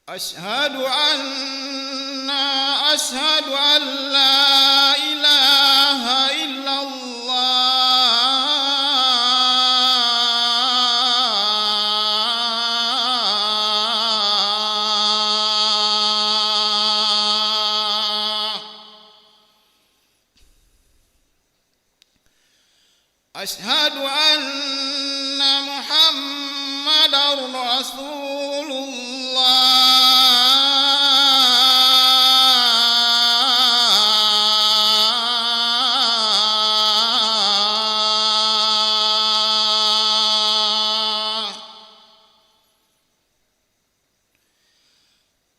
أشهد أن لا إله إلا الله أشهد أن محمدا رسول الله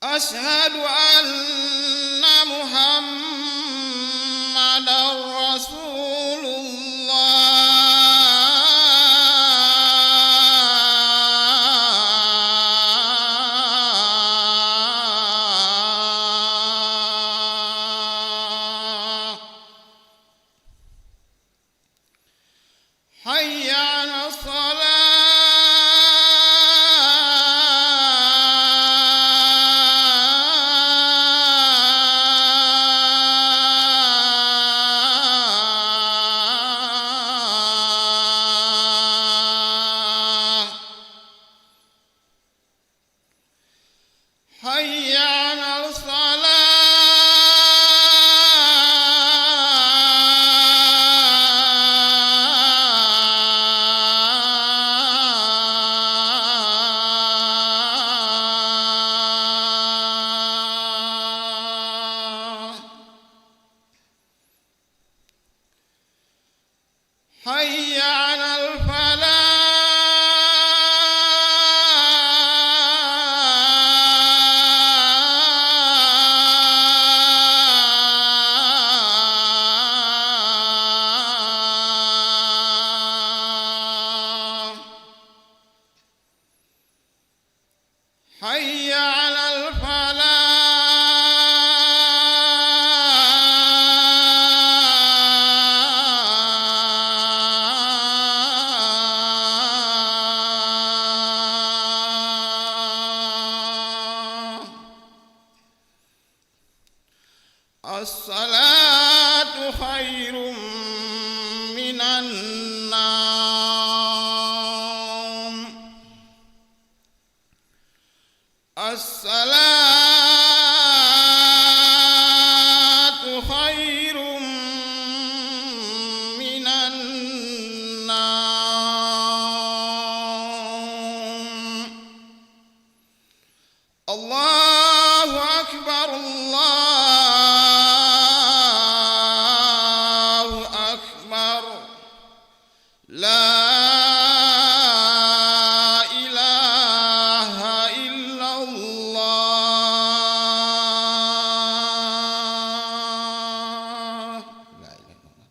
أشهد أن محمدا رسول الله حي على الصلاة حي على الصلاة حي على الفلاح حي على الفلاح الصلاة خير من النوم الصلاة خير من النوم الله أكبر الله أكبر لا إله إلا الله لا إله إلا الله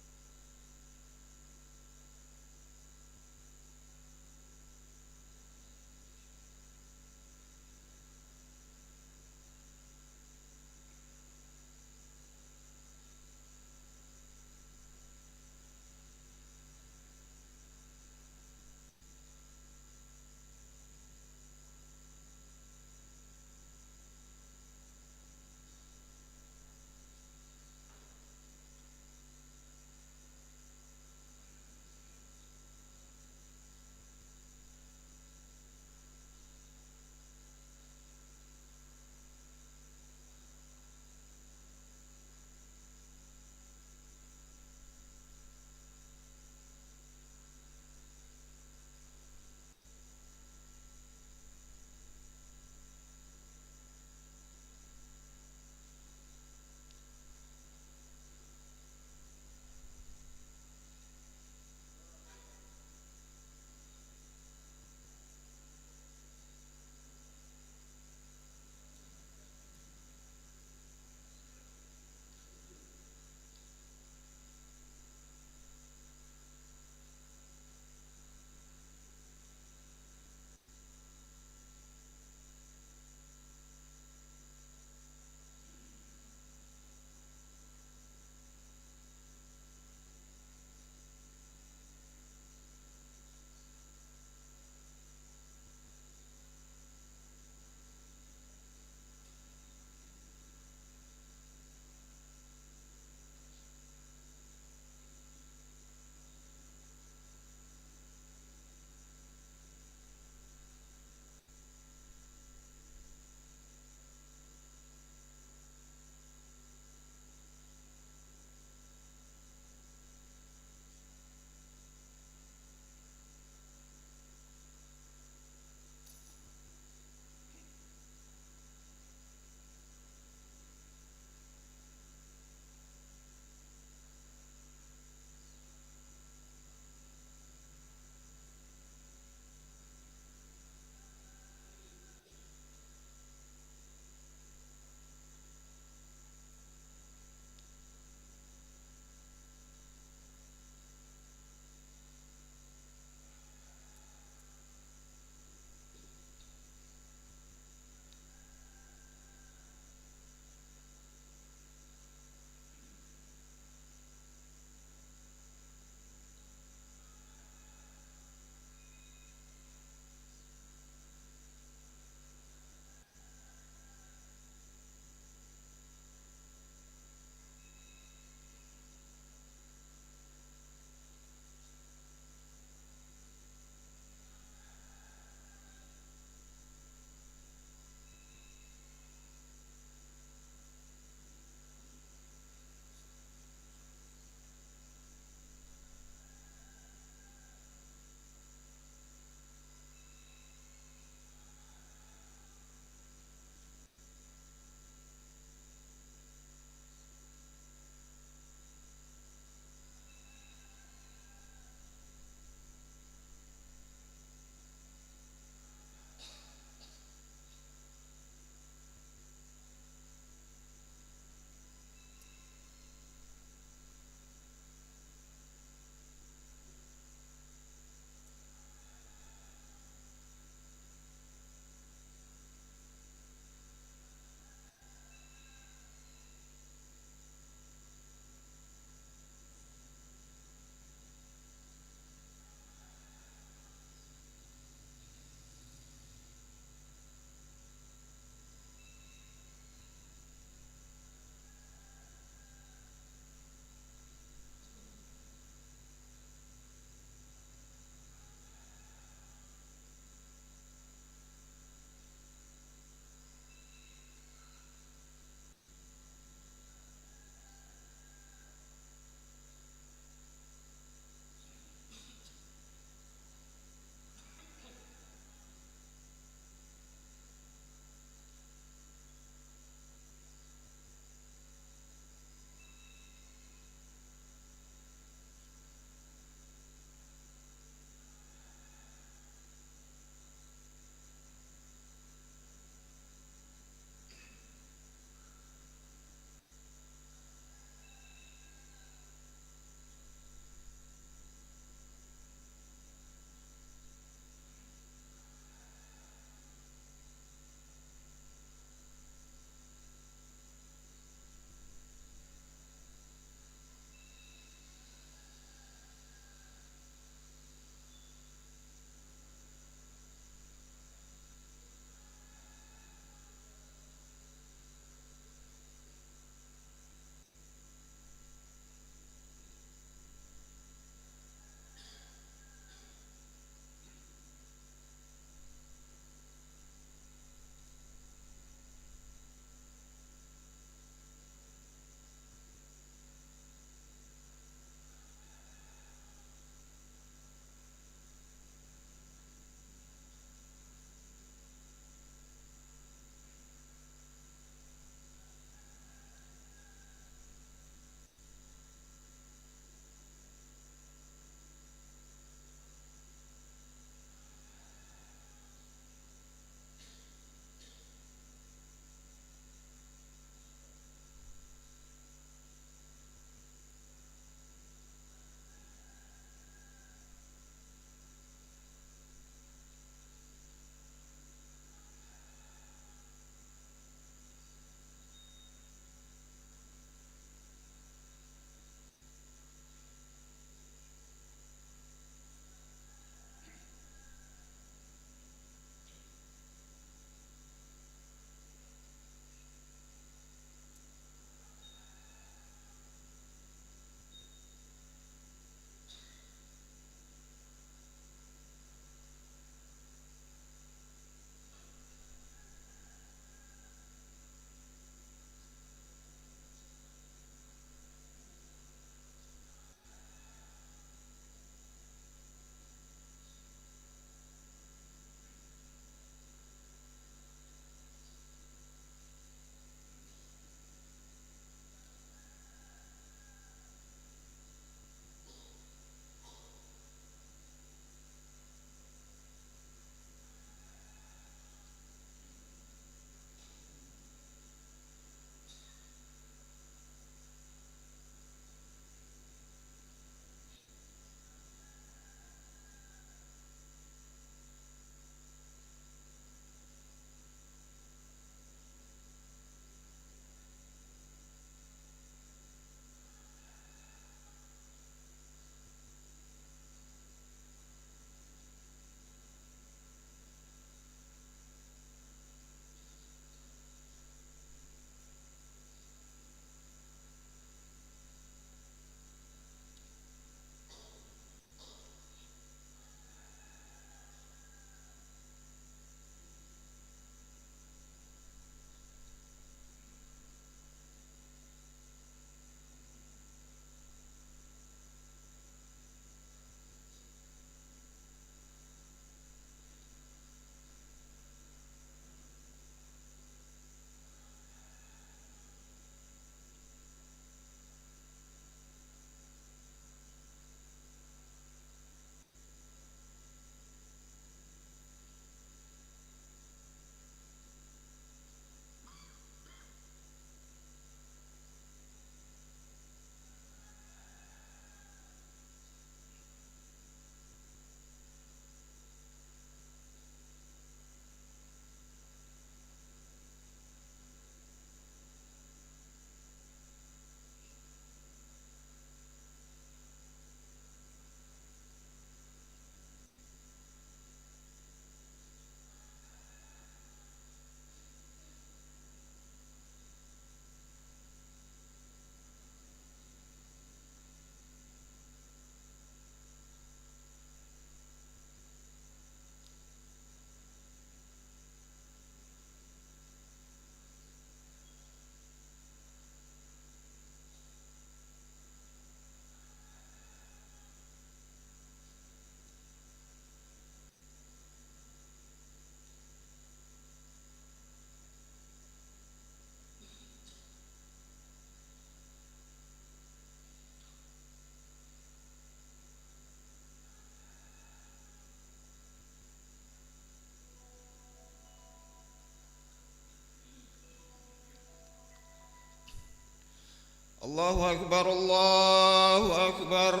الله أكبر الله أكبر.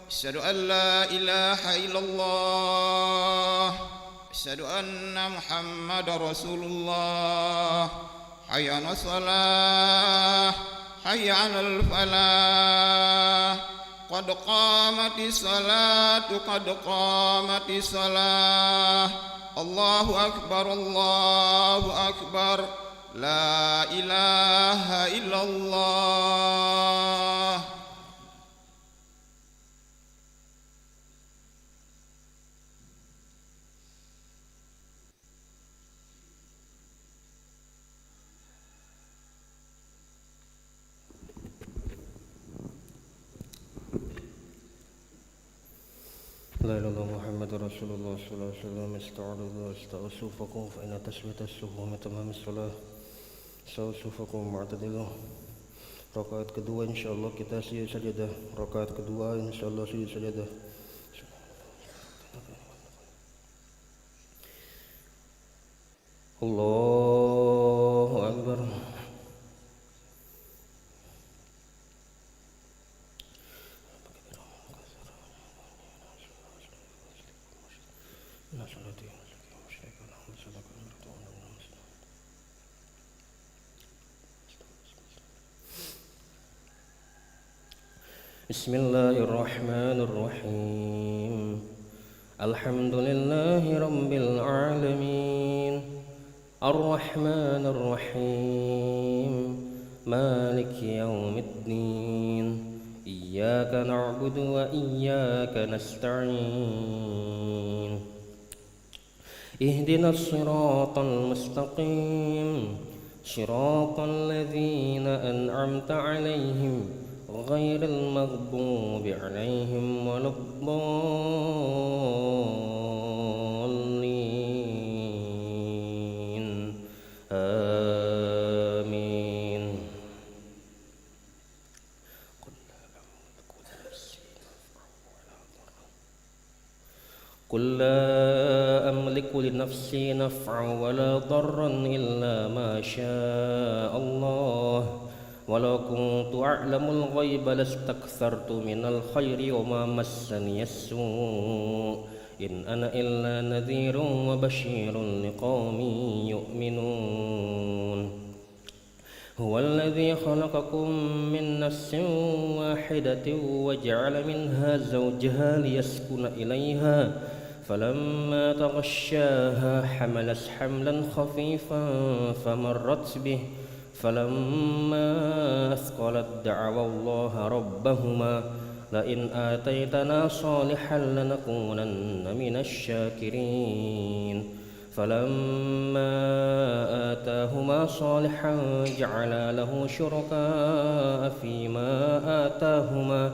أشهد أن لا إله إلا الله. أشهد أن محمد رسول الله. حي على الصلاة حي على الفلاح. قد قامت الصلاة قد قامت الصلاة. الله أكبر الله أكبر. لا إله إلا الله. لا إله إلا الله محمد رسول الله صلى الله عليه وسلم. استعرضوا استأسفكم فإن تسوية الصفوف من تمام الصلاة. Sausufakum mu'tadilah. Rakaat kedua insyaallah kita sujud sajadah. Rakaat kedua insyaallah sujud sajadah. Allahu Akbar. بسم الله الرحمن الرحيم. الحمد لله رب العالمين. الرحمن الرحيم. مالك يوم الدين. إياك نعبد وإياك نستعين. اهدنا الصراط المستقيم. صراط الذين أنعمت عليهم غير المغضوب عليهم ولا الضالين. آمين. قل لا أملك لنفسي نفعا ولا ضرا إلا ما شاء الله. ولو كنت أعلم الغيب لاستكثرت من الخير وما مسني السوء. إن أنا إلا نذير وبشير لقوم يؤمنون. هو الذي خلقكم من نفس واحدة وجعل منها زوجها ليسكن إليها فلما تغشاها حملت حملا خفيفا فمرت به فلما أثقلت دعوا الله ربهما لئن آتيتنا صالحا لنكونن من الشاكرين. فلما آتاهما صالحا جعلا له شركاء فيما آتاهما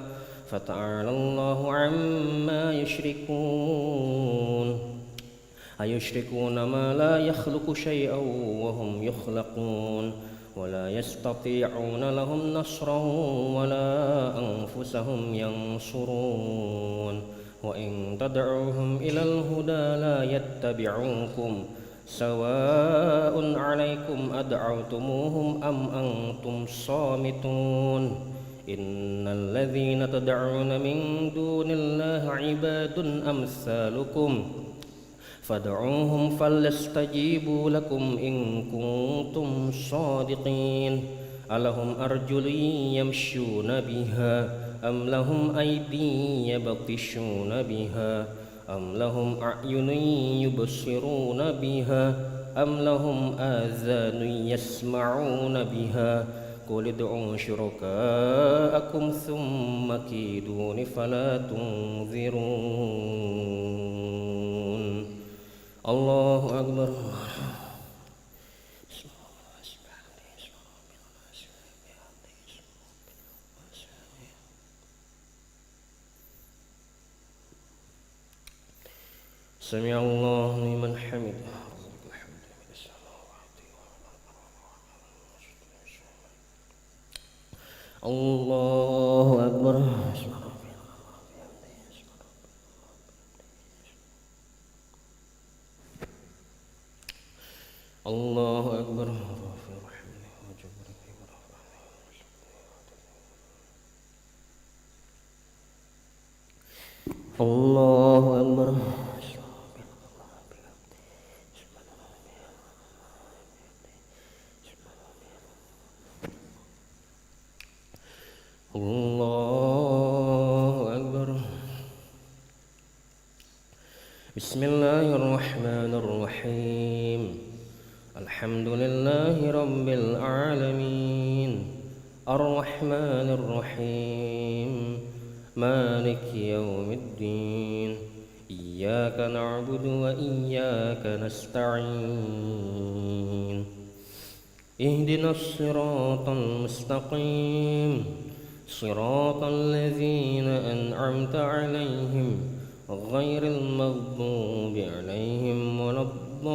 فتعالى الله عما يشركون. أيشركون ما لا يخلق شيئا وهم يخلقون ولا يستطيعون لهم نصرا ولا أنفسهم ينصرون. وإن تدعوهم إلى الهدى لا يتبعوكم سواء عليكم أدعوتموهم أم أنتم صامتون. إن الذين تدعون من دون الله عباد أمثالكم فادعوهم فليستجيبوا لكم إن كنتم صادقين. ألهم أرجل يمشون بها أم لهم أيدي يبطشون بها أم لهم أعين يبصرون بها أم لهم آذان يسمعون بها. قل ادعوا شركاءكم ثم كيدون فلا تنظرون. الله أكبر. سمع الله لمن حمده. الله أكبر. الله أكبر. Allahu Akbar. Allahu Akbar. Bismillahirrahmanirrahim. Alhamdulillahi rabbil alamin. Ar-Rahmanir Rahim. Maliki yaumiddin. Iyyaka na'budu wa iyyaka nasta'in. Ihdinas siratal mustaqim. Siratal ladzina an'amta 'alaihim ghairil maghdubi 'alaihim waladdallin.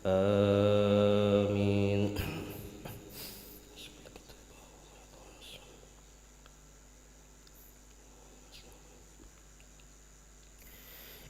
Amin.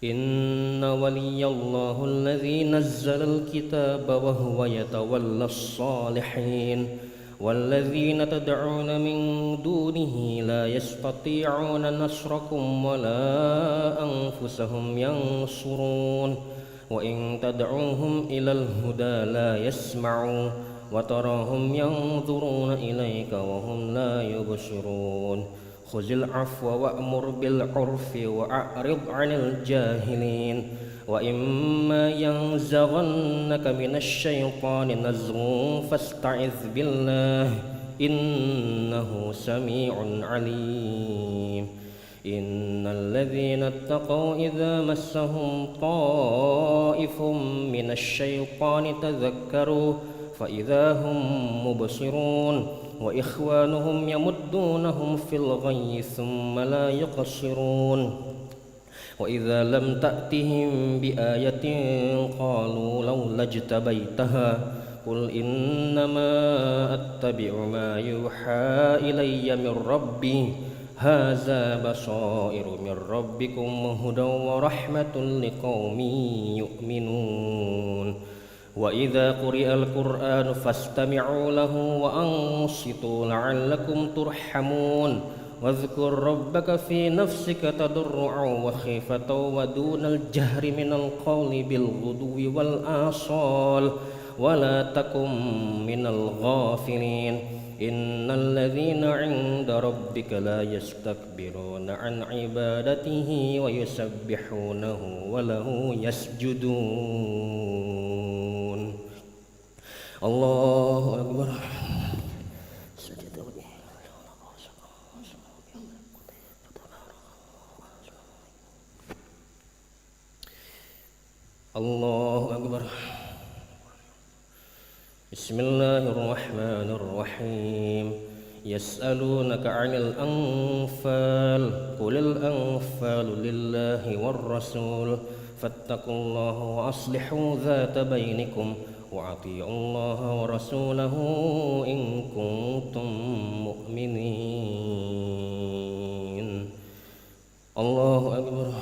Inna waliyallahu alladhi nazzala al-kitaba wa huwa yatawalla as-salihin walladhina tad'una min dunihi la yastati'una nasrakum wa la anfusahum yansurun wa in tad'uhum ila al-huda la yasma'u wa tarahum yanzuruna ilayka wa hum la yubsirun. Khuzil afwa wa'mur bil urfi wa'rid 'anil jahilin wa imma yanzaghannaka minasy syaitani nazghun fasta'iz billah innahu sami'un 'alim. Innal ladzina ittaqaw idza massahum ta'ifum minasy syaitani tadhakkaru fa idza hum mubsirun wa ikhwanuhum yamuddunahum fil ghayyi thumma la yuqsirun wa idza lam ta'tihim bi ayatin qalu law lajtabaitaha qul innama attabi'u ma yuha ilayya min rabbi hadza basairu min rabbikum hudan wa rahmatun liqaumin yu'minun. Wa idza quri'al Qur'anu fastami'u lahu wa ansitu la'allakum turhamun. Wadhkur rabbaka fi nafsika tadarru'an wa khifatan wa dunal jahri minal qawli bil ghudwi wal asal wa la takum minal ghafilin. Innal ladzina 'inda rabbika la yastakbiruna 'an 'ibadatihi wa yusabbihunahu wa lahu yasjudun. Allahu Akbar. Allahu Akbar. Bismillahirrahmanirrahim. Yas'alunaka 'anil anfal qulil anfalu lillahi war rasul fattaqullaha wa aslihu dzata bainikum wa ati'ullaha wa rasulahu in kuntum mu'minin. Allahu Akbar.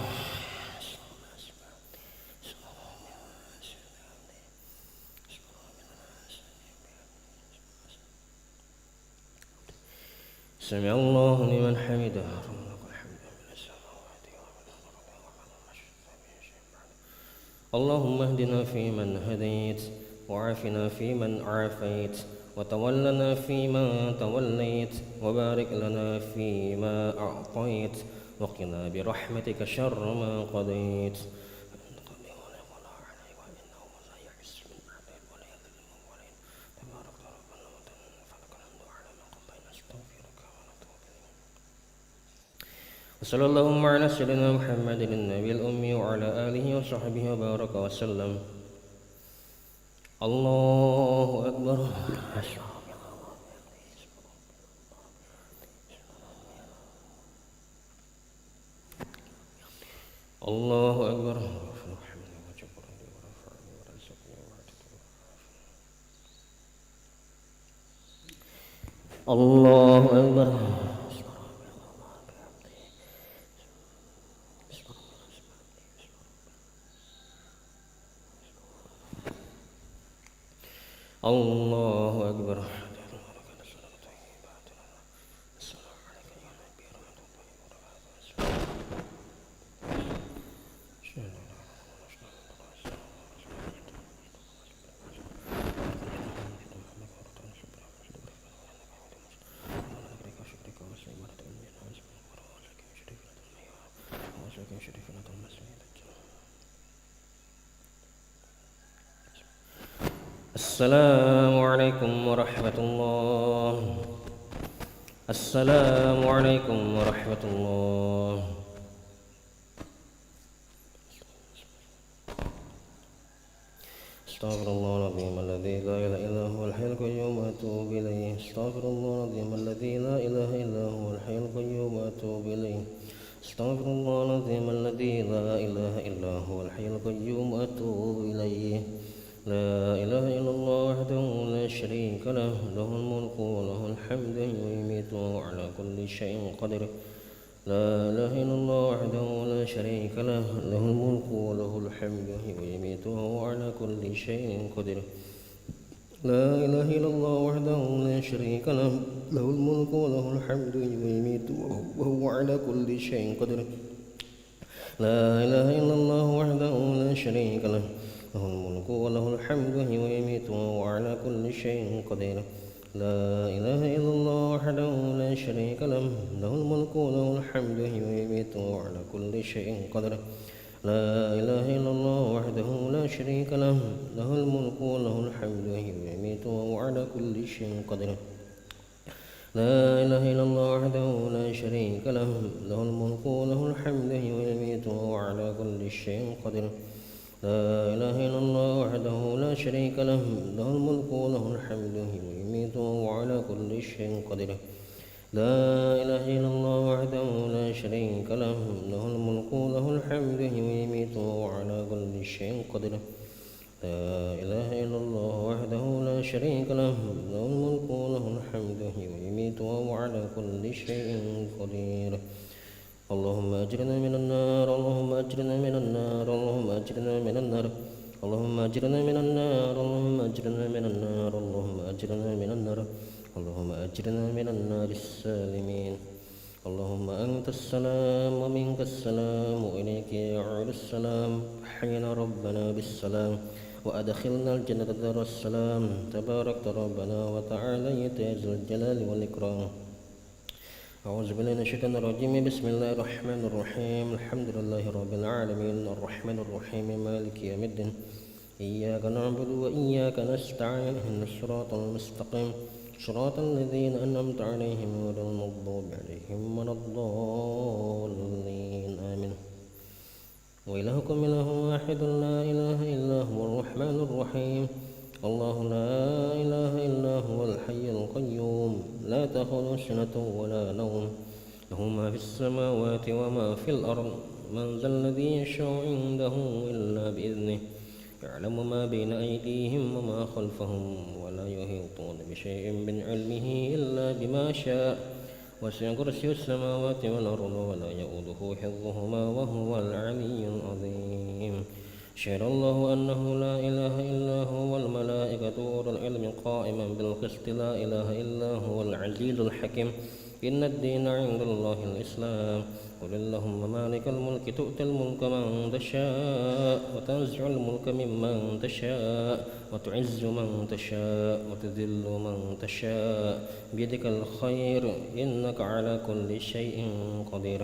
Sami'allahu liman hamidah. Allahumma hdina fiman hadait wa afina fiman afait wa tawallana fiman tawallait wa barik lana fima a'tait wa qina bi rahmatika syarra ma qadait. Sallallahu ala sayyidina Muhammadin nabiyil ummi wa ala alihi wa sahbihi wa baraka wa sallam. Allahu Akbar. Allahu Akbar. Allahu Akbar. Allahu Akbar. السلام عليكم ورحمة الله. السلام عليكم ورحمة الله. استغفر الله العظيم الذي لا إله إلا هو الحي القيوم وأتوب إليه. استغفر الله العظيم الذي لا إله إلا هو الحي القيوم وأتوب إليه. استغفر الله العظيم الذي لا إله إلا هو الحي القيوم وأتوب إليه. لا إله إلا الله وحده لا شريك له، له الملك وله الحمد ويميت وهو على كل شيء قدير. لا إله إلا الله وحده لا شريك له، له الملك وله الحمد ويميت وهو على كل شيء قدير. لا إله إلا الله وحده لا شريك له، له الملك وله الحمد ويميت وهو على كل شيء قدير. لا إله إلا الله وحده لا شريك له، له الملك وله الحمد ويميت وهو على كل شيء قدير. لا إله إلا الله وحده لا شريك له، له الملك وله الحمد ويميت وهو على كل شيء قدير. لا إله إلا الله وحده لا شريك له، له الملك وله الحمد ويميت وهو على كل شيء قدير. لا إله إلا الله وحده لا شريك له، له الملك وله الحمد ويميت وهو على كل شيء قدير. لا إله إلا الله وحده لا شريك له، له الملك وله الحمد ويميت وهو على كل شيء قدير. لا إله إلا الله وحده لا شريك له، له الملك وله الحمد ويميت وهو على كل شيء قدير. لا إله إلا الله وحده لا شريك له، له الملك وله الحمد ويميت وهو على كل شيء قدير. اللهم أجرنا من النار، اللهم أجرنا من النار، اللهم أجرنا من النار، اللهم أجرنا من النار، اللهم أجرنا من النار، اللهم أجرنا من النار، اللهم أجرنا من النار السالمين. اللهم أنت السلام ومنك السلام وإليك يعود السلام. حينا ربنا بالسلام وأدخلنا الجنة دار السلام. تباركت ربنا وتعاليت يا ذا الجلال والإكرام. أعوذ بالله من الشيطان الرجيم. بسم الله الرحمن الرحيم. الحمد لله رب العالمين الرحمن الرحيم مالك يوم الدين. إياك نعبد وإياك نستعين. اهدنا الصراط المستقيم صراط الذين أنعمت عليهم غير المغضوب عليهم ولا الضالين آمين. وإلهكم إله واحد لا إله إلا هو الرحمن الرحيم. الله لا إله إلا هو الحي القيوم لا تأخذه سنة ولا نوم، له ما في السماوات وما في الأرض. من ذا الذي يشفع عنده إلا بإذنه، يعلم ما بين أيديهم وما خلفهم ولا يحيطون بشيء من علمه إلا بما شاء. وسع كرسيه السماوات والأرض ولا يؤوده حفظهما وهو العلي العظيم. شهد الله أنه لا إله إلا هو والملائكة وأولو العلم قائما بالقسط. لا إله إلا هو العزيز الحكيم. إن الدين عند الله الإسلام. قل اللهم مالك الملك تؤتي الملك من تشاء وتنزع الملك ممن تشاء وتعز من تشاء وتذل من تشاء بيدك الخير إنك على كل شيء قدير.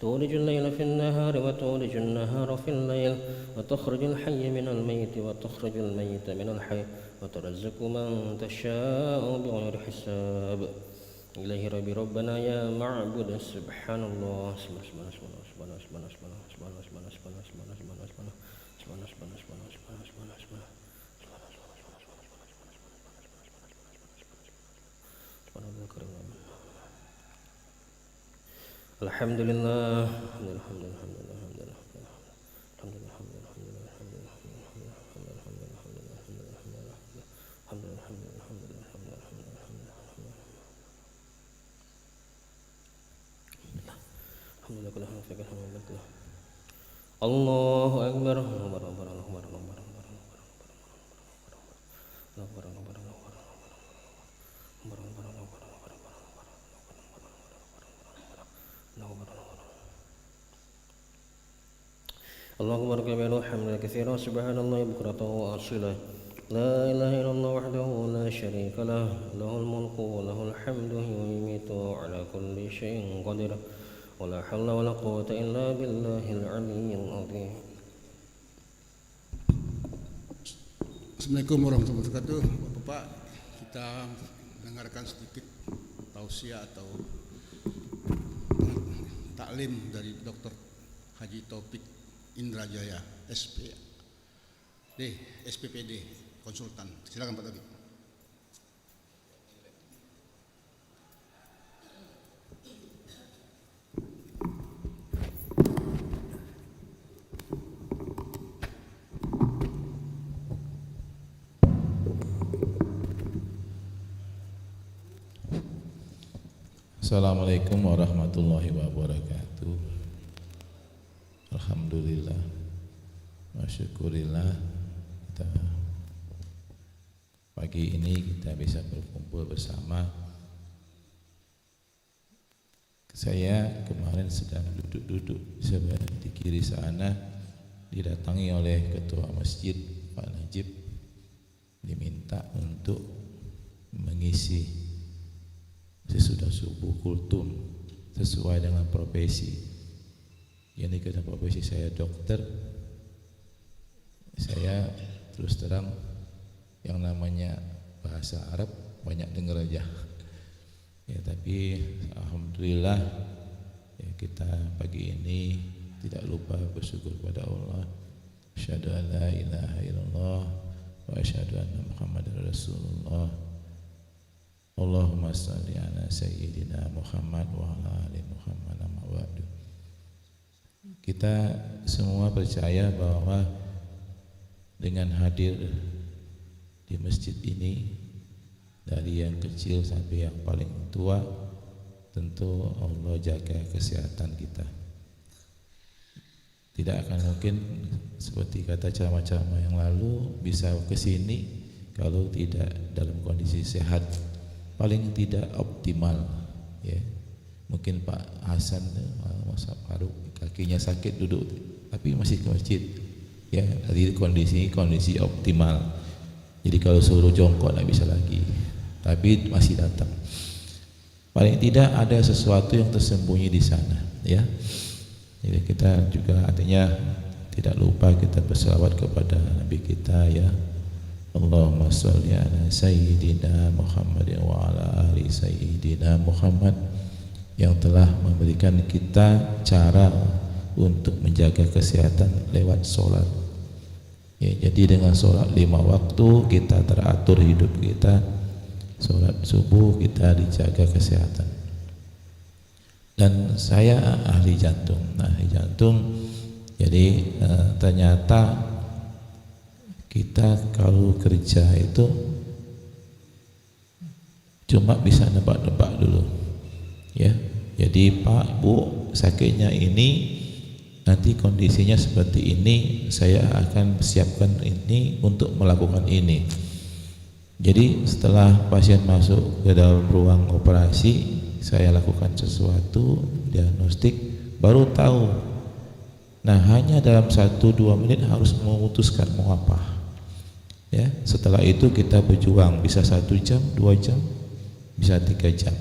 تولج الليل في النهار وتولج النهار في الليل وتخرج الحي من الميت وتخرج الميت من الحي وترزق من تشاء بغير حساب. إليه ربي ربنا يا معبود. سبحان الله. سبحان الله. سبحان الله. سبحان الله. سبحان الله. سبحان الله. سبحان الله. سبحان الله. سبحان الله. سبحان الله. سبحان الله. سبحان الله. سبحان الله. سبحان الله. سبحان الله. سبحان الله. سبحان الله. الحمد لله. الحمد لله. الحمد لله. الحمد لله. الحمد لله. الحمد لله. الحمد لله. الحمد لله. الحمد لله. الحمد لله. الحمد لله. الله أكبر. الله أكبر كبيرا حمدا كثيرا سبحان الله بكرة وأصيلا. لا إله إلا الله وحده لا شريك له، له الملك وله الحمد ويميت على كل شيء قدير. ولا حول ولا قوة إلا بالله العلي العظيم. Assalamualaikum warahmatullahi wabarakatuh. Bapak, kita dengarkan sedikit tausiah atau taklim dari Dr. Haji Taufik Indrajaya, SPPD, konsultan. Silakan Pak Taufik. Assalamualaikum warahmatullahi wabarakatuh. Alhamdulillah wa syukurillah, kita pagi ini kita bisa berkumpul bersama. Saya kemarin sedang duduk-duduk di kiri sana, didatangi oleh ketua masjid Pak Najib, diminta untuk mengisi sesudah subuh kultum sesuai dengan profesi. Ini karena profesi saya dokter, saya terus terang yang namanya bahasa Arab banyak dengar aja ya, tapi alhamdulillah ya, kita pagi ini tidak lupa bersyukur kepada Allah. Asyhadu an la ilaha illallah wa asyhadu anna Muhammadar Rasulullah. Allahumma salli ala sayyidina Muhammad wa ala ali Muhammad amma ba'du. Kita semua percaya bahwa dengan hadir di masjid ini, dari yang kecil sampai yang paling tua, tentu Allah jaga kesehatan kita. Tidak akan mungkin seperti kata ceramah-ceramah yang lalu bisa ke sini kalau tidak dalam kondisi sehat, paling tidak optimal ya. Mungkin Pak Hasan masa paru kakinya sakit duduk tapi masih ke masjid ya, jadi kondisi optimal. Jadi kalau suruh jongkok tidak bisa lagi, tapi masih datang. Paling tidak ada sesuatu yang tersembunyi di sana ya. Jadi kita juga artinya tidak lupa kita berselawat kepada Nabi kita ya. Allahumma sholli ala sayyidina Muhammad wa ala ali sayyidina Muhammad, yang telah memberikan kita cara untuk menjaga kesehatan lewat sholat ya. Jadi dengan sholat 5 waktu kita teratur hidup kita. Sholat subuh kita dijaga kesehatan. Dan saya ahli jantung. Jadi ternyata kita kalau kerja itu cuma bisa nebak-nebak dulu ya. Jadi Pak, Bu, sakitnya ini, nanti kondisinya seperti ini, saya akan siapkan ini untuk melakukan ini. Jadi setelah pasien masuk ke dalam ruang operasi, saya lakukan sesuatu diagnostik, baru tahu. Nah, hanya dalam 1-2 menit harus memutuskan mau apa ya. Setelah itu kita berjuang, bisa 1 jam, 2 jam, bisa 3 jam.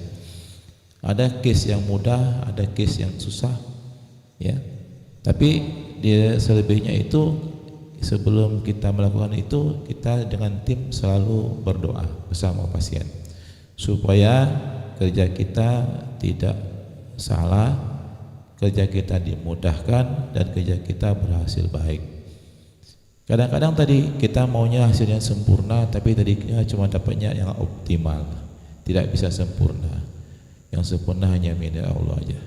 Ada case yang mudah, ada case yang susah ya. Tapi dia selebihnya itu, sebelum kita melakukan itu, kita dengan tim selalu berdoa bersama pasien supaya kerja kita tidak salah, kerja kita dimudahkan, dan kerja kita berhasil baik. Kadang-kadang tadi kita maunya hasilnya sempurna, tapi tadinya cuma dapatnya yang optimal, tidak bisa sempurna. Yang sempurna hanya milik Allah aja.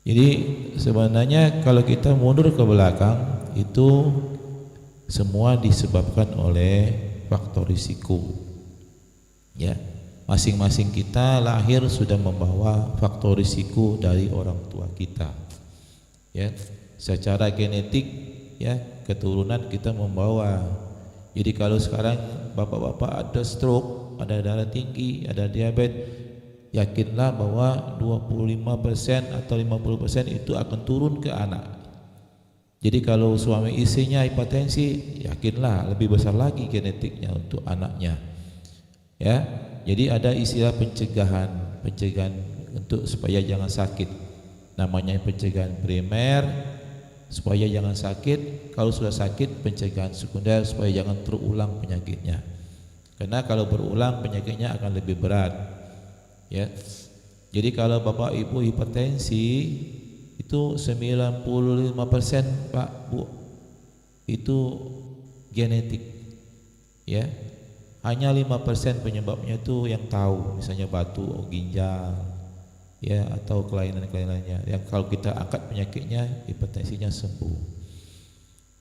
Jadi sebenarnya kalau kita mundur ke belakang, itu semua disebabkan oleh faktor risiko ya. Masing-masing kita lahir sudah membawa faktor risiko dari orang tua kita ya. Secara genetik ya, keturunan kita membawa. Jadi kalau sekarang bapak-bapak ada stroke, ada darah tinggi, ada diabetes, yakinlah bahwa 25% atau 50% itu akan turun ke anak. Jadi kalau suami istrinya hipertensi, yakinlah lebih besar lagi genetiknya untuk anaknya ya. Jadi ada istilah pencegahan untuk supaya jangan sakit, namanya pencegahan primer, supaya jangan sakit. Kalau sudah sakit, pencegahan sekunder supaya jangan terulang penyakitnya. Karena kalau berulang penyakitnya akan lebih berat. Ya. Jadi kalau Bapak Ibu hipertensi itu 95% Pak Bu itu genetik. Ya. Hanya 5% penyebabnya itu yang tahu, misalnya batu ginjal, ya, atau kelainan-kelainannya. Yang kalau kita angkat penyakitnya, hipertensinya sembuh.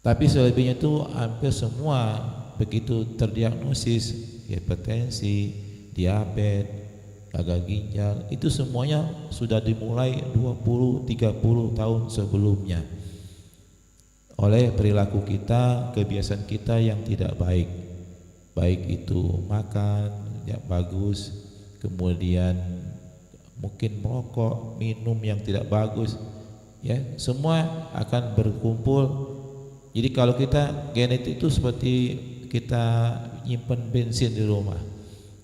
Tapi selebihnya itu hampir semua begitu terdiagnosis hipertensi, diabetes, gagal ginjal, itu semuanya sudah dimulai 20-30 tahun sebelumnya oleh perilaku kita, kebiasaan kita yang tidak baik. Baik itu makan yang bagus, kemudian mungkin merokok, minum yang tidak bagus, ya, semua akan berkumpul. Jadi kalau kita genetik itu seperti kita nyimpen bensin di rumah.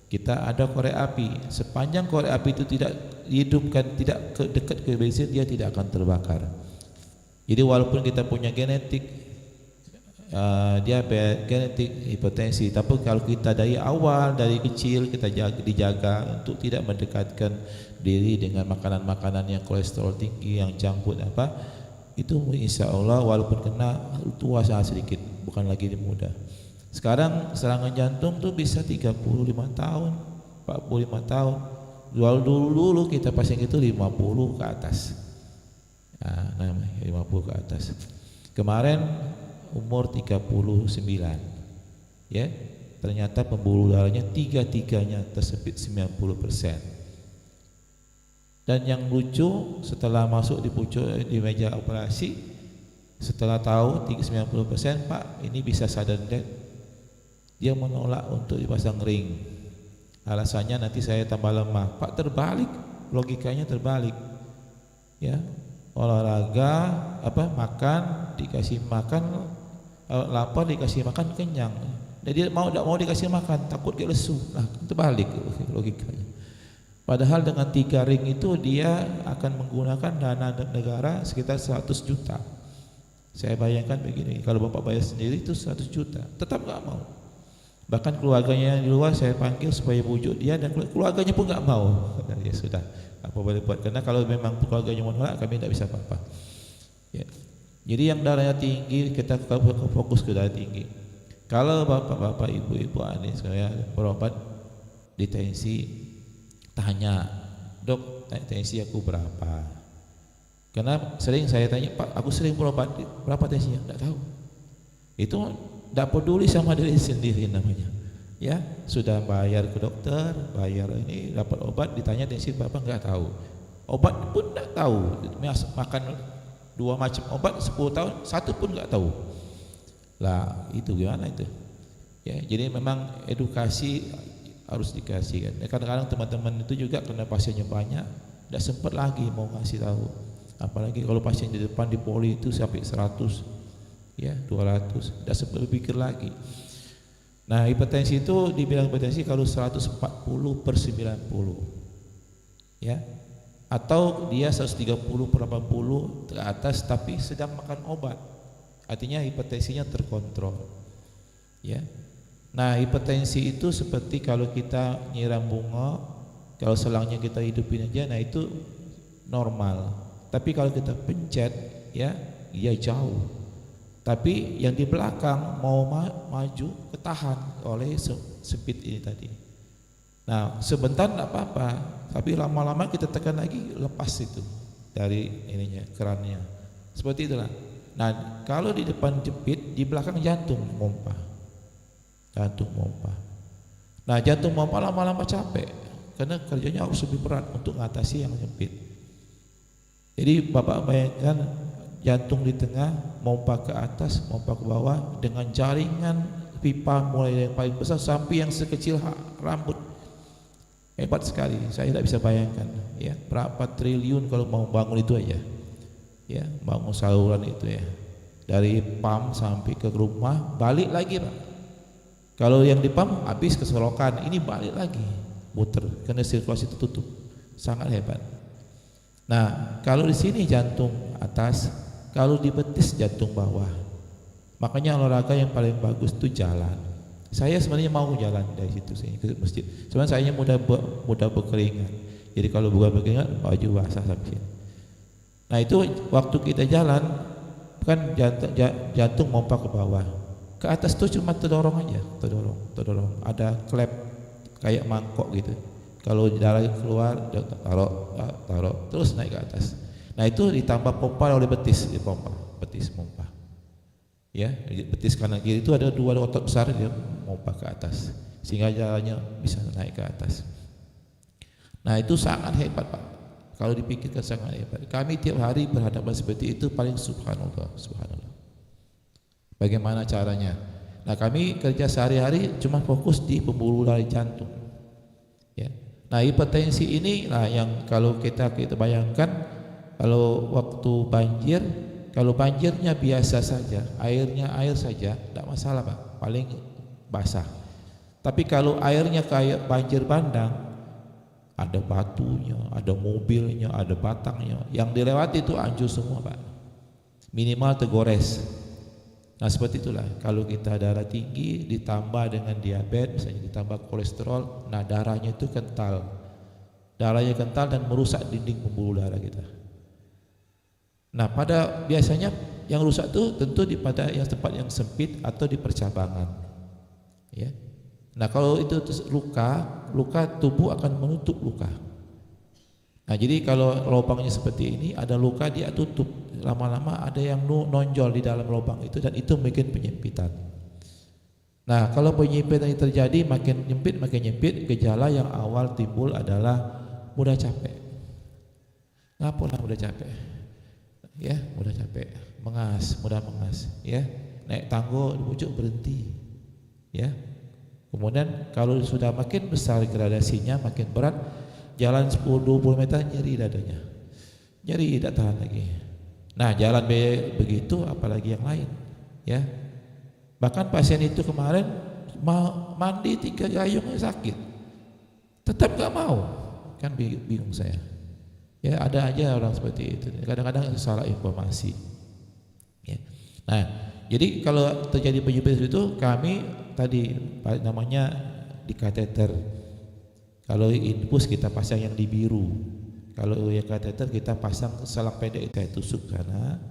Kita ada korek api, sepanjang korek api itu tidak dihidupkan, tidak dekat ke bensin, dia tidak akan terbakar. Jadi walaupun kita punya genetik diabetes, genetik hipertensi, tapi kalau kita dari awal, dari kecil kita dijaga untuk tidak mendekatkan diri dengan makanan-makanan yang kolesterol tinggi, yang junk food apa, itu insya Allah walaupun kena tua sangat sedikit, bukan lagi muda. Sekarang serangan jantung tuh bisa 35 tahun, 45 tahun. Dulu kita pasien itu 50 ke atas. Nah, 50 ke atas. Kemarin umur 39, ya, ternyata pembuluh darahnya tiga-tiganya tersepit 90%. Dan yang lucu, setelah masuk di meja operasi, setelah tahu 90%, Pak, ini bisa sudden death, dia menolak untuk dipasang ring. Alasannya nanti saya tambah lemah. Pak, terbalik, logikanya terbalik, ya. Olahraga, makan, dikasih makan, lapar dikasih makan kenyang. Jadi tidak mau dikasih makan, takut dia lesu. Nah, terbalik logikanya. Padahal dengan 3 ring itu dia akan menggunakan dana negara sekitar 100 juta. Saya bayangkan begini, kalau Bapak bayar sendiri itu 100 juta, tetap nggak mau. Bahkan keluarganya di luar saya panggil supaya bujuk dia, dan keluarganya pun nggak mau. Ya sudah, apa boleh buat, karena kalau memang keluarganya menolak, kami tidak bisa apa-apa. Ya. Jadi yang darahnya tinggi, kita fokus ke darah tinggi. Kalau bapak-bapak, ibu-ibu ini saya berobat di tensi, tanya, dok, tensi aku berapa? Karena sering saya tanya, Pak, aku sering berobat, berapa tensinya? Tidak tahu. Itu tidak peduli sama diri sendiri namanya. Ya, sudah bayar ke dokter, bayar ini, dapat obat, ditanya tensi berapa, nggak tahu. Obat pun nggak tahu. Makan 2 macam obat 10 tahun, 1 pun nggak tahu. Lah, itu gimana itu? Ya, jadi memang edukasi harus dikasih kan. Kadang-kadang teman-teman itu juga karena pasiennya banyak, tidak sempat lagi mau ngasih tahu. Apalagi kalau pasien di depan di poli itu sampai 100, ya 200, tidak sempat berpikir lagi. Nah, hipertensi itu dibilang hipertensi kalau 140/90, ya, atau dia 130/80 ke atas tapi sedang makan obat, artinya hipertensinya terkontrol, ya. Nah, hipertensi itu seperti kalau kita nyiram bunga, kalau selangnya kita hidupin aja, nah itu normal. Tapi kalau kita pencet, ya, dia jauh. Tapi yang di belakang mau maju, ketahan oleh speed ini tadi. Nah, sebentar tidak apa-apa, tapi lama-lama kita tekan lagi, lepas itu dari ininya, kerannya. Seperti itulah. Nah, kalau di depan jepit, di belakang jantung pompa. Jantung pompa. Nah, jantung pompa lama-lama capek, karena kerjanya harus lebih berat untuk mengatasi yang jepit. Jadi Bapak bayangkan jantung di tengah, pompa ke atas, pompa ke bawah, dengan jaringan pipa mulai yang paling besar sampai yang sekecil rambut. Hebat sekali, saya tidak bisa bayangkan, ya, berapa triliun kalau mau bangun itu aja, ya, bangun saluran itu, ya, dari pam sampai ke rumah, balik lagi, Pak. Kalau yang di pam habis ke selokan, ini balik lagi, muter, karena sirkulasi tertutup, sangat hebat. Nah, kalau di sini jantung atas, kalau di betis jantung bawah. Makanya olahraga yang paling bagus itu jalan. Saya sebenarnya mau jalan dari situ sini ke masjid. Sebenarnya saya mudah berkeringat. Jadi kalau bukan berkeringat baju basah sampai sini. Nah itu waktu kita jalan kan jantung mompa ke bawah. Ke atas tuh cuma terdorong aja, terdorong. Ada klep kayak mangkok gitu. Kalau darah keluar taruh terus naik ke atas. Nah itu ditambah pompa oleh betis, betis pompa. Ya, betis kanan kiri itu ada dua otot besar, dia pompa ke atas sehingga jalannya bisa naik ke atas. Nah itu sangat hebat Pak. Kalau dipikirkan sangat hebat. Kami tiap hari berhadapan seperti itu paling subhanallah. Bagaimana caranya? Nah kami kerja sehari-hari cuma fokus di pembuluh darah jantung. Ya. Nah hipertensi ini lah yang kalau kita bayangkan kalau waktu banjir. Kalau banjirnya biasa saja, airnya air saja, tidak masalah Pak, paling basah. Tapi kalau airnya kayak banjir bandang, ada batunya, ada mobilnya, ada batangnya, yang dilewati itu hancur semua Pak. Minimal tergores. Nah seperti itulah, kalau kita darah tinggi ditambah dengan diabetes, misalnya ditambah kolesterol, nah darahnya itu kental. Darahnya kental dan merusak dinding pembuluh darah kita. Nah pada biasanya yang rusak itu tentu pada yang tempat yang sempit atau di percabangan, ya. Nah kalau itu luka tubuh akan menutup luka. Nah jadi kalau lubangnya seperti ini ada luka dia tutup, lama-lama ada yang nonjol di dalam lubang itu dan itu bikin penyempitan. Nah kalau penyempitan ini terjadi makin nyempit, gejala yang awal timbul adalah mudah capek. Ngapalah mudah capek? Ya, mudah capek, mudah mengas, ya. Naik tangga di pucuk berhenti, ya. Kemudian kalau sudah makin besar gradasinya, makin berat, jalan 10-20 meter nyeri dadanya, nyeri tidak tahan lagi. Nah jalan begitu, apalagi yang lain, ya. Bahkan pasien itu kemarin mandi 3 gayung sakit, tetap gak mau, kan bingung saya. Ya ada aja orang seperti itu. Kadang-kadang salah informasi. Ya. Nah, jadi kalau terjadi penyempitan itu kami tadi namanya di kateter. Kalau infus kita pasang yang di biru. Kalau yang kateter kita pasang selang pendek kita tusuk sana.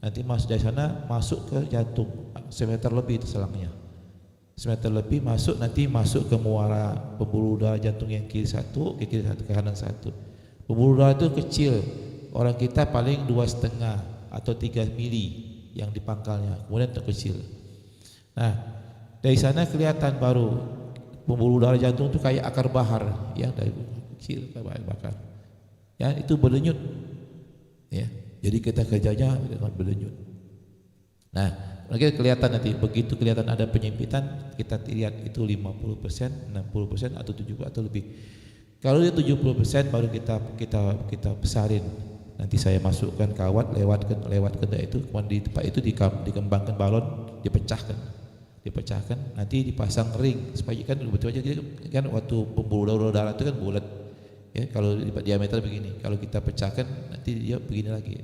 Nanti masuk dari sana masuk ke jantung. Semeter lebih itu selangnya. Semeter lebih masuk nanti masuk ke muara pembuluh darah jantung yang kiri satu, ke kanan satu. Pembuluh darah itu kecil, orang kita paling 2,5 atau 3 mili yang di pangkalnya, kemudian terkecil. Nah, dari sana kelihatan baru pembuluh darah jantung itu kayak akar bahar, ya dari kecil kayak bakar. Ya itu berdenyut, ya. Jadi kita kerjanya dengan berdenyut. Nah, lagi kelihatan nanti begitu kelihatan ada penyempitan, kita lihat itu 50%, 60% atau 70% atau lebih. Kalau dia 70% baru kita besarin. Nanti saya masukkan kawat lewat ke itu, kemudian di tempat itu dikembangkan balon, dipecahkan. Nanti dipasang ring supaya kan betul aja kan waktu pembuluh darah itu kan bulat. Ya, kalau diameter begini, kalau kita pecahkan nanti dia begini lagi.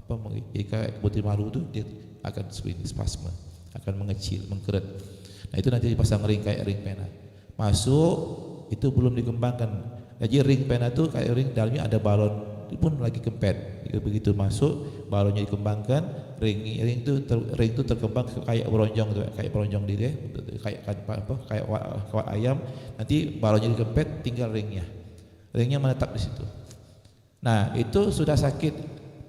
Jadi kayak butir malu itu dia akan spasme, akan mengecil, mengkeret. Nah itu nanti dipasang ring kayak ring pena. Masuk itu belum dikembangkan. Jadi ring pena itu kayak ring dalamnya ada balon pun lagi kempet. Begitu masuk balonnya dikembangkan, ring itu terkembang kayak beronjong diri, kayak kawat ayam. Nanti balonnya dikempet, tinggal ringnya menetap di situ. Nah itu sudah sakit.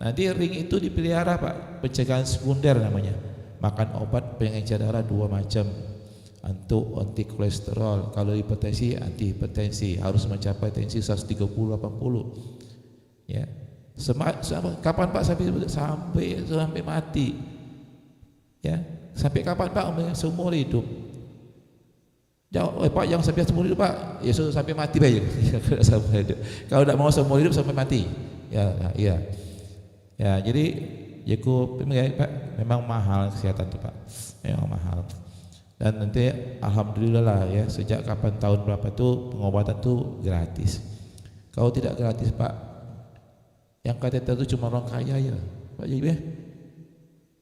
Nanti ring itu dipelihara Pak, pencegahan sekunder namanya. Makan obat pengencer darah 2 macam. Anti kolesterol, kalau hipertensi anti hipertensi harus mencapai tensi 130/80. Ya. Kapan Pak sampai mati? Ya. Sampai kapan Pak? Seumur hidup. Jawab, Pak jangan sampai seumur hidup Pak. Ya sudah sampai mati aja. Kalau tidak mau seumur hidup sampai mati. Ya, iya. Ya, jadi Pak, memang mahal kesehatan itu Pak. Memang mahal. Dan nanti alhamdulillah lah ya, sejak kapan tahun berapa tuh pengobatan tuh gratis. Kalau tidak gratis Pak, yang kateter itu cuma orang kaya ya Pak. Jadi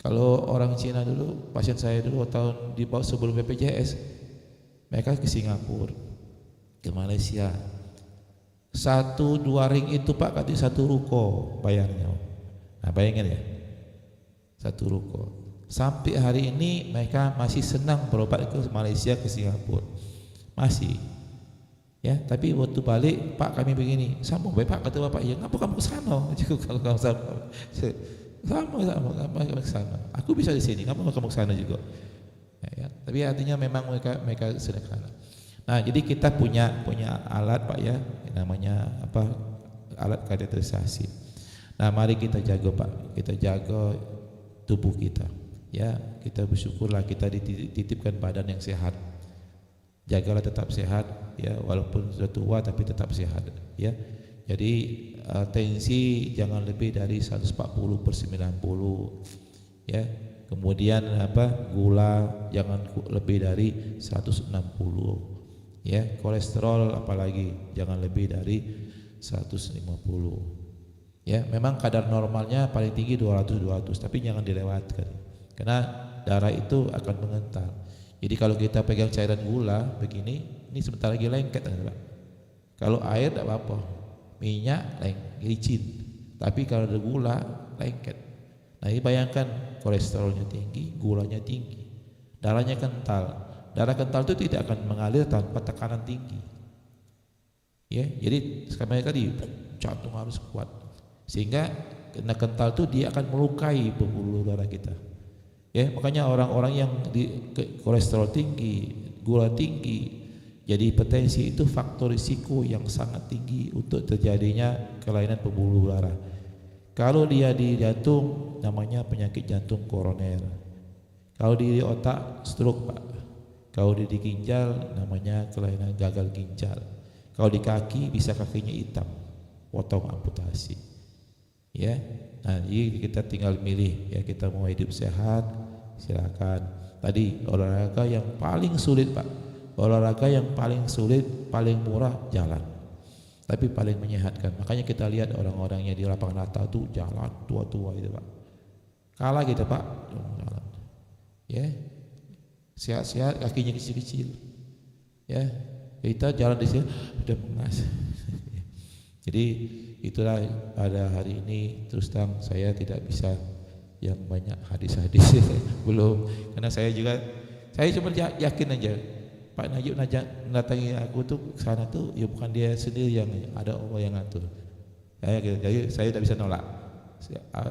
Kalau orang Cina dulu, pasien saya dulu tahun di bawah sebelum BPJS, mereka ke Singapura, ke Malaysia. 1-2 ring itu Pak katanya 1 ruko bayarnya. Nah bayangin ya, 1 ruko. Sampai hari ini mereka masih senang berobat ke Malaysia, ke Singapura, masih. Ya, tapi waktu balik Pak kami begini, sambung baik Pak, kata bapak, ya ngapa kamu ke sana? Kalau kamu sama ke sana. Aku bisa di sini, ngapa kamu ke sana juga? Ya, tapi artinya memang mereka sederhana. Nah, jadi kita punya alat Pak ya, namanya apa? Alat kateterisasi. Nah, mari kita jaga Pak, kita jaga tubuh kita. Ya, kita bersyukurlah kita dititipkan badan yang sehat. Jagalah tetap sehat ya, walaupun sudah tua tapi tetap sehat ya. Jadi tensi jangan lebih dari 140/90 ya. Kemudian gula jangan lebih dari 160 ya. Kolesterol apalagi jangan lebih dari 150 ya. Memang kadar normalnya paling tinggi 200 tapi jangan dilewatkan karena darah itu akan mengental. Jadi kalau kita pegang cairan gula begini, ini sebentar lagi lengket kan Pak. Kalau air tidak apa-apa, minyak licin. Tapi kalau ada gula lengket. Nah ini bayangkan kolesterolnya tinggi, gulanya tinggi, darahnya kental. Darah kental itu tidak akan mengalir tanpa tekanan tinggi. Ya, jadi sekarang tadi jantung harus kuat. Sehingga karena kental itu dia akan melukai pembuluh darah kita. Ya, makanya orang-orang yang kolesterol tinggi, gula tinggi, jadi hipertensi itu faktor risiko yang sangat tinggi untuk terjadinya kelainan pembuluh darah. Kalau dia di jantung namanya penyakit jantung koroner. Kalau di otak stroke Pak. Kalau di ginjal namanya kelainan gagal ginjal. Kalau di kaki bisa kakinya hitam, potong amputasi. Ya. Nah, jadi kita tinggal milih ya, kita mau hidup sehat, silakan. Tadi olahraga yang paling sulit Pak, olahraga yang paling sulit, paling murah jalan, tapi paling menyehatkan. Makanya kita lihat orang-orangnya di lapangan rata tuh jalan tua-tua itu Pak, kalah gitu Pak, jalan. Ya, sehat-sehat, kakinya kecil-kecil. Ya, kita jalan di sini udah mengas. Jadi itulah pada hari ini terus terang saya tidak bisa yang banyak hadis-hadis belum, karena saya cuma yakin aja Pak Najib mendatangi aku tuh sana tuh ya bukan dia sendiri yang ada, Allah yang ngatur. Jadi saya tidak bisa nolak,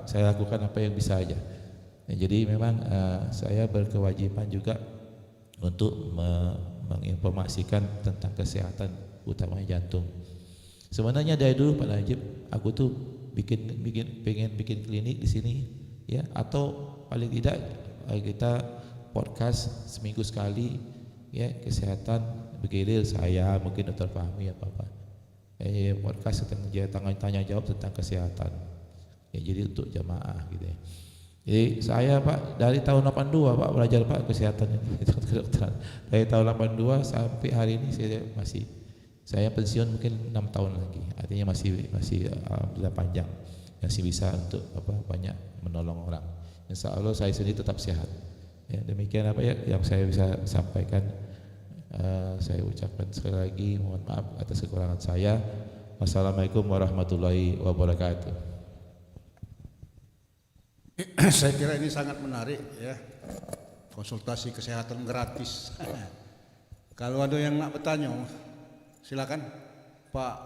saya lakukan apa yang bisa aja. Ya, jadi memang saya berkewajiban juga untuk menginformasikan tentang kesehatan utamanya jantung. Sebenarnya dari dulu Pak Najib, aku tuh pengen bikin klinik di sini, ya, atau paling tidak kita podcast seminggu sekali, ya, kesehatan bergilir saya, mungkin Dr. Fahmi apa podcast tentang tanya jawab tentang kesehatan, ya, jadi untuk jamaah gitu ya. Jadi saya Pak dari tahun 82 Pak belajar Pak kesehatan kedokteran. Dari tahun 82 sampai hari ini saya pensiun mungkin 6 tahun lagi, artinya masih alhamdulillah panjang, masih bisa untuk banyak menolong orang. Insya Allah saya sendiri tetap sehat. Ya, demikian yang saya bisa sampaikan. Saya ucapkan sekali lagi mohon maaf atas kekurangan saya. Wassalamualaikum warahmatullahi wabarakatuh. Saya kira ini sangat menarik ya, konsultasi kesehatan gratis. Kalau ada yang nak bertanya, silakan Pak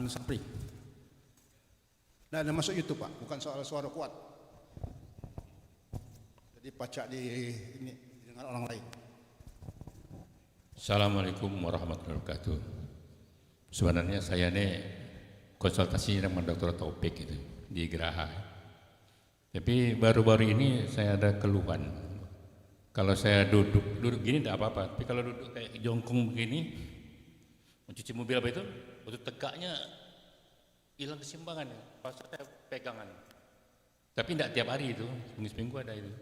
Sapri. Nah, ada masuk YouTube Pak, bukan soal suara kuat. Jadi pacak ini dengan orang lain. Assalamualaikum warahmatullahi wabarakatuh. Sebenarnya saya ini konsultasi dengan Dr. Taufik itu di Geraha. Tapi baru-baru ini saya ada keluhan. Kalau saya duduk gini tidak apa-apa, tapi kalau duduk kayak jongkong begini, mencuci mobil apa itu, waktu tegaknya hilang keseimbangan, pas saya pegangan. Tapi tidak tiap hari itu, seminggu ada itu.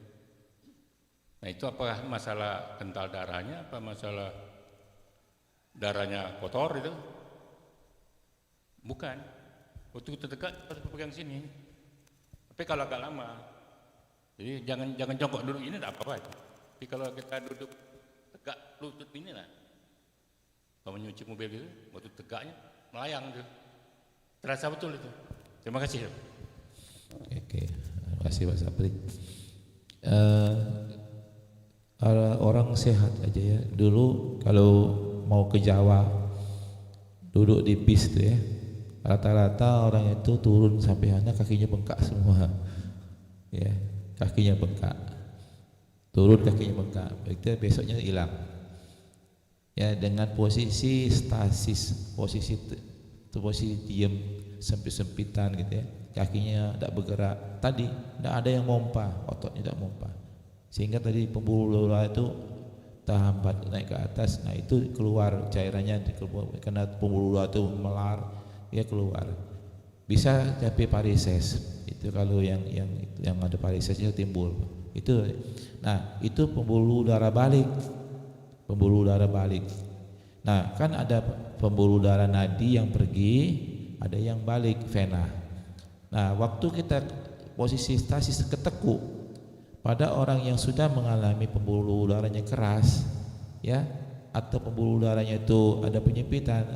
Nah itu apakah masalah kental darahnya, apa masalah darahnya kotor itu? Bukan. Waktu tegak harus pegang sini. Tapi kalau agak lama, Jadi jangan jongkok duduk ini tidak apa-apa. Tapi kalau kita duduk tegak lutut ini lah, kalau menyuci mobil gitu, waktu tegaknya melayang tuh. Terasa betul itu. Terima kasih. Oke, terima kasih Pak Sapri. Orang sehat aja ya. Dulu kalau mau ke Jawa, duduk di bis tuh ya, rata-rata orang itu turun sampai hanya kakinya bengkak semua, ya, kakinya bengkak, turun kakinya bengkak, itu besoknya hilang. Ya, dengan posisi stasis, posisi diam, sempit-sempitan gitu ya, kakinya tidak bergerak, tadi tidak ada yang mompa, ototnya tidak mompa, sehingga tadi pembuluh darah itu terhambat naik ke atas. Nah itu keluar cairannya, karena pembuluh darah itu melar, dia keluar, bisa sampai varises. Itu kalau yang ada varisesnya timbul itu. Nah itu pembuluh darah balik, pembuluh darah balik. Nah kan ada pembuluh darah nadi yang pergi, ada yang balik vena. Nah waktu kita posisi stasis ketekuk pada orang yang sudah mengalami pembuluh darahnya keras, ya, atau pembuluh darahnya itu ada penyempitan,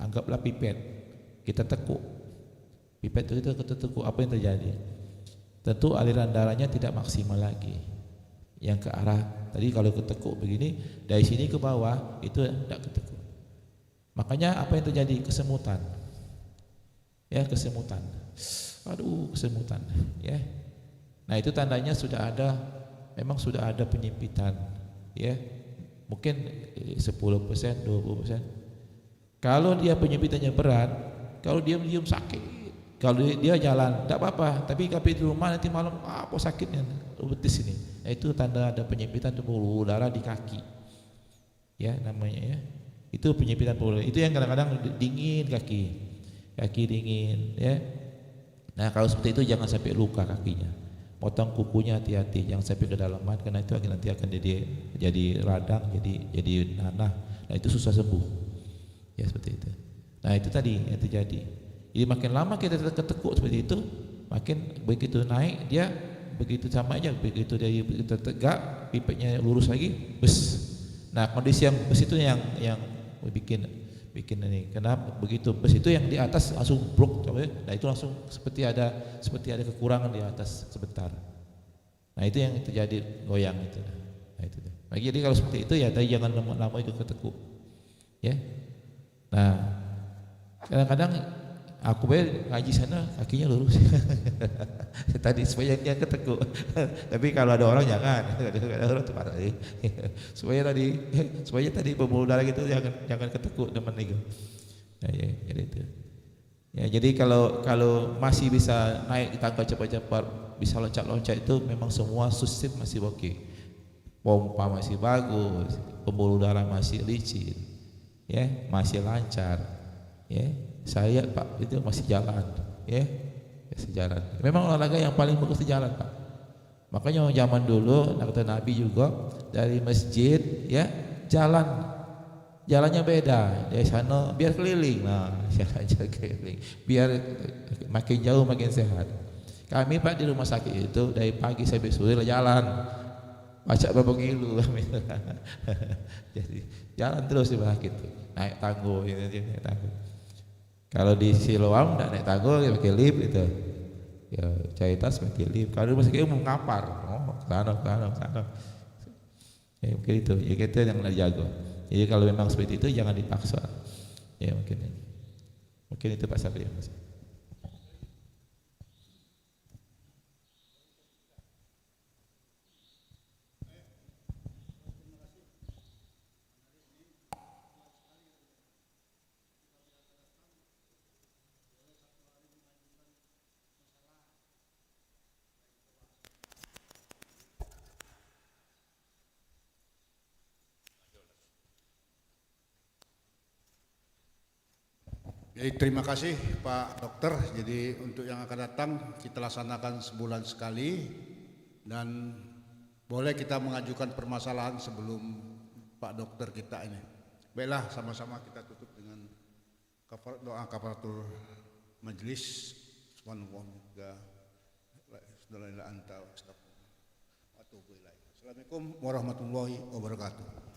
anggaplah pipet, kita tekuk, pipet itu kita tekuk, apa yang terjadi? Tentu aliran darahnya tidak maksimal lagi, yang ke arah tadi. Kalau ketekuk begini dari sini ke bawah itu tidak ketekuk, makanya apa yang terjadi? Kesemutan, ya, kesemutan, aduh kesemutan, ya. Nah itu tandanya sudah ada, memang sudah ada penyempitan, ya, mungkin 10%, 20%. Kalau dia penyempitannya berat, kalau diam-diam sakit, kalau dia jalan tidak apa-apa, tapi di rumah nanti malam apa sakitnya betis ini. Nah, itu tanda ada penyempitan pembuluh darah di kaki, ya namanya, ya. Itu penyempitan pembuluh, itu yang kadang-kadang dingin kaki dingin, ya. Nah kalau seperti itu jangan sampai luka kakinya. Potong kukunya hati-hati, jangan sampai ke dalaman, karena itu nanti akan jadi radang, jadi nanah. Nah itu susah sembuh, ya seperti itu. Nah itu tadi yang terjadi. Jadi makin lama kita ketekuk seperti itu, makin begitu naik dia begitu sama aja, begitu dia tegak, pipetnya lurus lagi, bes. Nah kondisi yang bes itu yang bikin ini. Kenapa begitu? Bes itu yang di atas langsung brok, nah itu langsung seperti ada kekurangan di atas sebentar. Nah itu yang terjadi, goyang itu. Nah itu. Nah, jadi kalau seperti itu ya tadi jangan lama-lama ikut ketekuk, ya. Nah kadang-kadang aku ngaji sana kakinya lurus tadi supaya dia ketekuk. Tapi kalau ada orang jangan, ada orang tuh supaya tadi pembuluh darah gitu jangan ketekuk teman itu. Nah, ya, jadi itu. Ya, jadi kalau masih bisa naik di tangga cepat-cepat, bisa loncat-loncat, itu memang semua sistem masih oke. Pompa masih bagus, pembuluh darah masih licin, ya, masih lancar, ya. Saya Pak itu masih jalan, ya, masih jalan. Memang olahraga yang paling bagus di jalan Pak. Makanya zaman dulu kata Nabi juga dari masjid, ya, jalannya beda. Dari sana biar keliling, nah jalan keliling, biar makin jauh makin sehat. Kami Pak di rumah sakit itu dari pagi sampai sore jalan, baca berapa kilo, jadi jalan terus di sakit itu, naik tangguh, naik tangguh. Kalau di Siloam tidak naik tangguh, ya pakai lift itu, ya cari tas pakai lift. Kalau di rumah sakit mau ngapar, sana, ya mungkin itu, ya kita yang jago. Jadi kalau memang seperti itu jangan dipaksa, ya mungkin itu Pak Sabri. Jadi terima kasih Pak Dokter. Jadi untuk yang akan datang kita laksanakan sebulan sekali, dan boleh kita mengajukan permasalahan sebelum Pak Dokter kita ini. Baiklah, sama-sama kita tutup dengan doa kafaratul majelis. Subhanallah, anta atubu ilaih. Assalamualaikum warahmatullahi wabarakatuh.